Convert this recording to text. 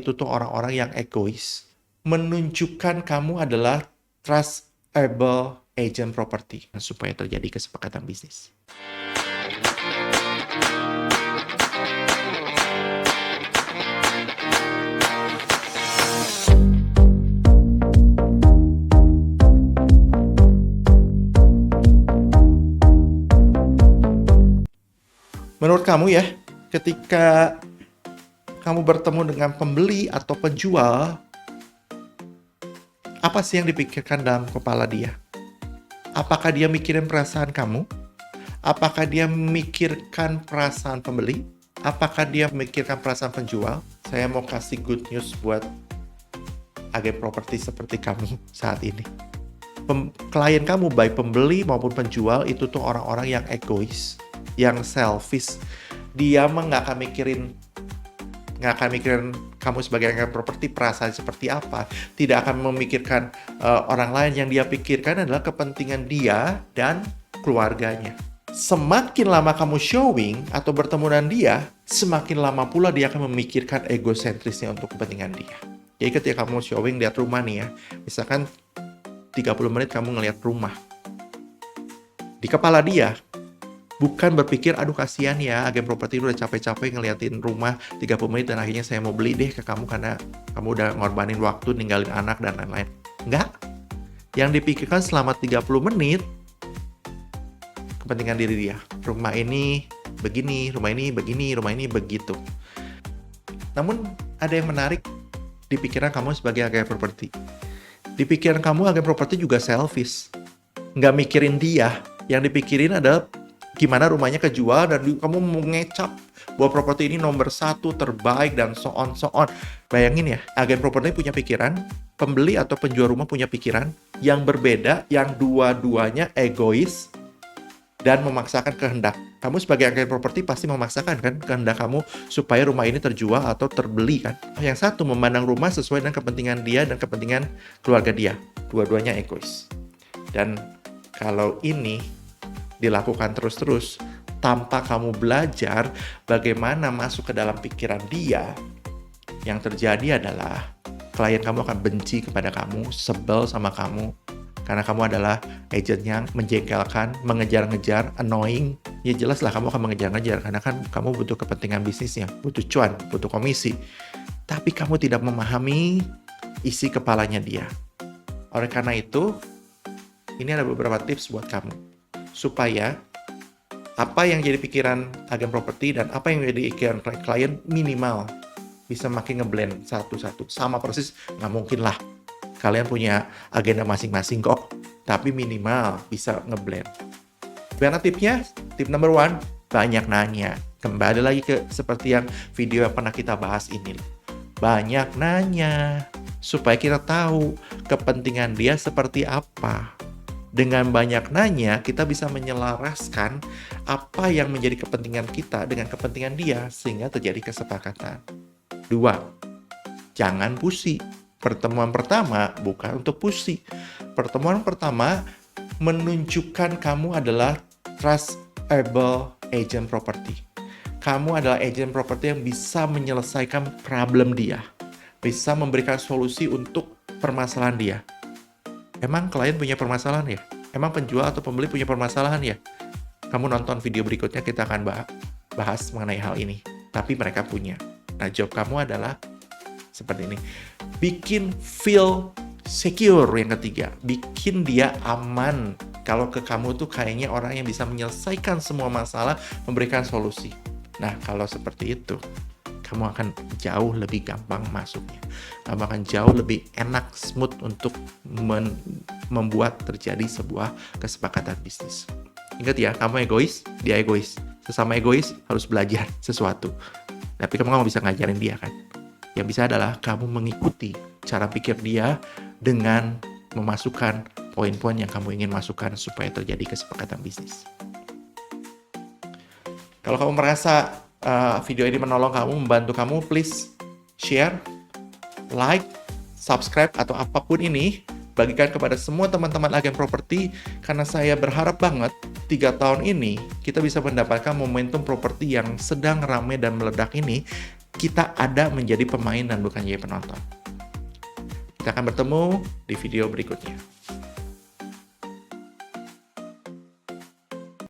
Itu tuh orang-orang yang egois. Menunjukkan kamu adalah trustable agent property supaya terjadi kesepakatan bisnis. Menurut kamu ya, ketika kamu bertemu dengan pembeli atau penjual, apa sih yang dipikirkan dalam kepala dia? Apakah dia mikirin perasaan kamu? Apakah dia memikirkan perasaan pembeli? Apakah dia memikirkan perasaan penjual? Saya mau kasih good news buat agen properti seperti kamu saat ini. Klien kamu, baik pembeli maupun penjual, itu tuh orang-orang yang egois, yang selfish. Dia mah nggak akan mikirin kamu sebagai agen properti perasaan seperti apa. Tidak akan memikirkan orang lain. Yang dia pikirkan adalah kepentingan dia dan keluarganya. Semakin lama kamu showing atau bertemu dengan dia, semakin lama pula dia akan memikirkan egosentrisnya untuk kepentingan dia. Jadi ketika kamu showing lihat rumah nih ya, misalkan 30 menit kamu ngelihat rumah. Di kepala dia, bukan berpikir, aduh kasihan ya, agen properti udah capek-capek ngeliatin rumah 30 menit dan akhirnya saya mau beli deh ke kamu karena kamu udah ngorbanin waktu, ninggalin anak dan lain-lain. Enggak. Yang dipikirkan selama 30 menit, kepentingan diri dia. Rumah ini begini, rumah ini begini, rumah ini begitu. Namun ada yang menarik di pikiran kamu sebagai agen properti. Di pikiran kamu agen properti juga selfish. Nggak mikirin dia. Yang dipikirin adalah gimana rumahnya kejual dan kamu mau ngecap bahwa properti ini nomor 1 terbaik dan so on. Bayangin ya, agen properti punya pikiran, pembeli atau penjual rumah punya pikiran yang berbeda, yang dua-duanya egois dan memaksakan kehendak. Kamu sebagai agen properti pasti memaksakan kan kehendak kamu supaya rumah ini terjual atau terbeli kan. Yang satu memandang rumah sesuai dengan kepentingan dia dan kepentingan keluarga dia. Dua-duanya egois. Dan kalau ini dilakukan terus-terus tanpa kamu belajar bagaimana masuk ke dalam pikiran dia, yang terjadi adalah klien kamu akan benci kepada kamu, sebel sama kamu, karena kamu adalah agent yang menjengkelkan, mengejar-ngejar, annoying. Ya jelas lah kamu akan mengejar-ngejar karena kan kamu butuh kepentingan bisnisnya, butuh cuan, butuh komisi. Tapi kamu tidak memahami isi kepalanya dia. Oleh karena itu, ini ada beberapa tips buat kamu supaya apa yang jadi pikiran agen properti dan apa yang jadi pikiran klien minimal bisa makin ngeblend satu-satu. Sama persis, nggak mungkin lah. Kalian punya agenda masing-masing kok, tapi minimal bisa ngeblend. Gimana tipsnya? Tip number 1, banyak nanya. Kembali lagi ke seperti yang video yang pernah kita bahas ini. Banyak nanya, supaya kita tahu kepentingan dia seperti apa. Dengan banyak nanya, kita bisa menyelaraskan apa yang menjadi kepentingan kita dengan kepentingan dia, sehingga terjadi kesepakatan. 2, jangan pusi. Pertemuan pertama bukan untuk pusi. Pertemuan pertama menunjukkan kamu adalah trustable agent property. Kamu adalah agent property yang bisa menyelesaikan problem dia. Bisa memberikan solusi untuk permasalahan dia. Emang klien punya permasalahan ya? Emang penjual atau pembeli punya permasalahan ya? Kamu nonton video berikutnya, kita akan bahas mengenai hal ini. Tapi mereka punya. Nah, job kamu adalah seperti ini. Bikin feel secure yang ketiga. Bikin dia aman. Kalau ke kamu tuh kayaknya orang yang bisa menyelesaikan semua masalah, memberikan solusi. Nah, kalau seperti itu, kamu akan jauh lebih gampang masuknya. Kamu akan jauh lebih enak, smooth untuk membuat terjadi sebuah kesepakatan bisnis. Ingat ya, kamu egois, dia egois. Sesama egois harus belajar sesuatu. Tapi kamu nggak bisa ngajarin dia kan. Yang bisa adalah kamu mengikuti cara pikir dia dengan memasukkan poin-poin yang kamu ingin masukkan supaya terjadi kesepakatan bisnis. Kalau kamu merasa video ini menolong kamu, membantu kamu, please share, like, subscribe, atau apapun ini. Bagikan kepada semua teman-teman agen properti, karena saya berharap banget 3 tahun ini kita bisa mendapatkan momentum properti yang sedang ramai dan meledak ini kita ada menjadi pemain dan bukan jadi penonton. Kita akan bertemu di video berikutnya.